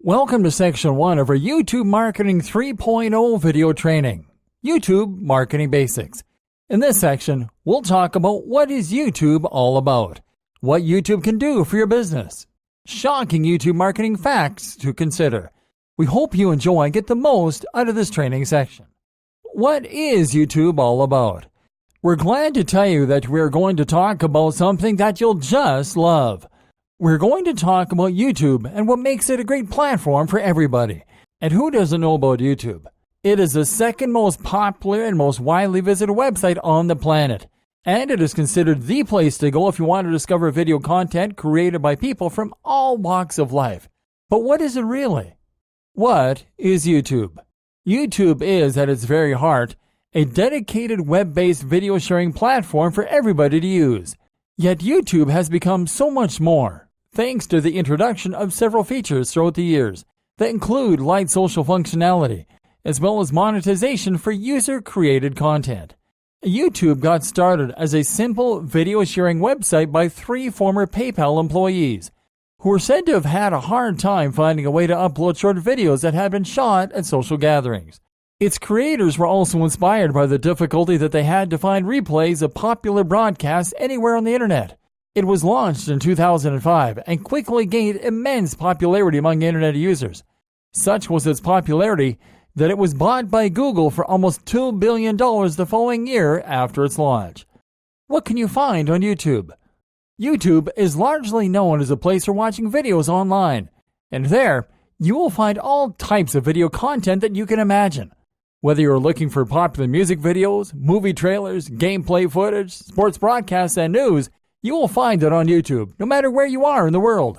Welcome to Section 1 of our YouTube Marketing 3.0 video training, YouTube Marketing Basics. In this section, we'll talk about what is YouTube all about, what YouTube can do for your business, shocking YouTube marketing facts to consider. We hope you enjoy and get the most out of this training section. What is YouTube all about? We're glad to tell you that we're going to talk about something that you'll just love. We're going to talk about YouTube and what makes it a great platform for everybody. And who doesn't know about YouTube? It is the second most popular and most widely visited website on the planet. And it is considered the place to go if you want to discover video content created by people from all walks of life. But what is it really? What is YouTube? YouTube is, at its very heart, a dedicated web-based video sharing platform for everybody to use. Yet YouTube has become so much more, thanks to the introduction of several features throughout the years that include light social functionality, as well as monetization for user-created content. YouTube got started as a simple video sharing website by 3 former PayPal employees, who were said to have had a hard time finding a way to upload short videos that had been shot at social gatherings. Its creators were also inspired by the difficulty that they had to find replays of popular broadcasts anywhere on the internet. It was launched in 2005 and quickly gained immense popularity among internet users. Such was its popularity that it was bought by Google for almost $2 billion the following year after its launch. What can you find on YouTube? YouTube is largely known as a place for watching videos online, and there you will find all types of video content that you can imagine. Whether you're looking for popular music videos, movie trailers, gameplay footage, sports broadcasts, and news, you will find it on YouTube, no matter where you are in the world.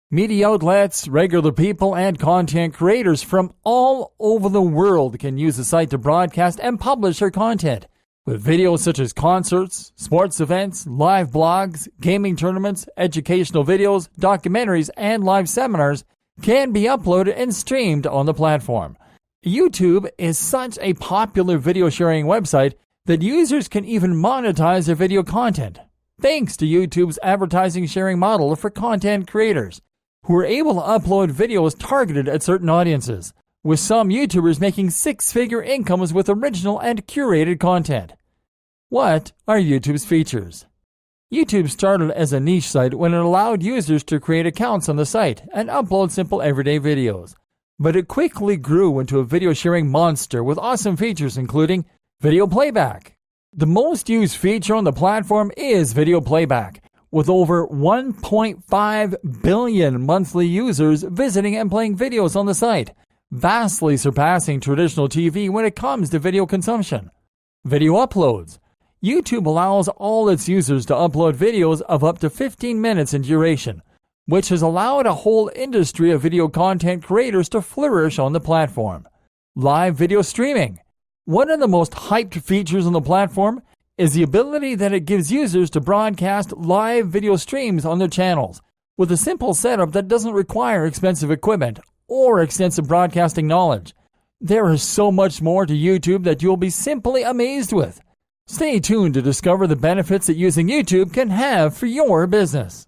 Media outlets, regular people, and content creators from all over the world can use the site to broadcast and publish their content, with videos such as concerts, sports events, live blogs, gaming tournaments, educational videos, documentaries, and live seminars can be uploaded and streamed on the platform. YouTube is such a popular video sharing website that users can even monetize their video content, thanks to YouTube's advertising sharing model for content creators, who are able to upload videos targeted at certain audiences, with some YouTubers making 6-figure incomes with original and curated content. What are YouTube's features? YouTube started as a niche site when it allowed users to create accounts on the site and upload simple everyday videos. But it quickly grew into a video sharing monster with awesome features including video playback. The most used feature on the platform is video playback, with over 1.5 billion monthly users visiting and playing videos on the site, vastly surpassing traditional TV when it comes to video consumption. Video uploads. YouTube allows all its users to upload videos of up to 15 minutes in duration, which has allowed a whole industry of video content creators to flourish on the platform. Live video streaming. One of the most hyped features on the platform is the ability that it gives users to broadcast live video streams on their channels, with a simple setup that doesn't require expensive equipment or extensive broadcasting knowledge. There is so much more to YouTube that you'll be simply amazed with. Stay tuned to discover the benefits that using YouTube can have for your business.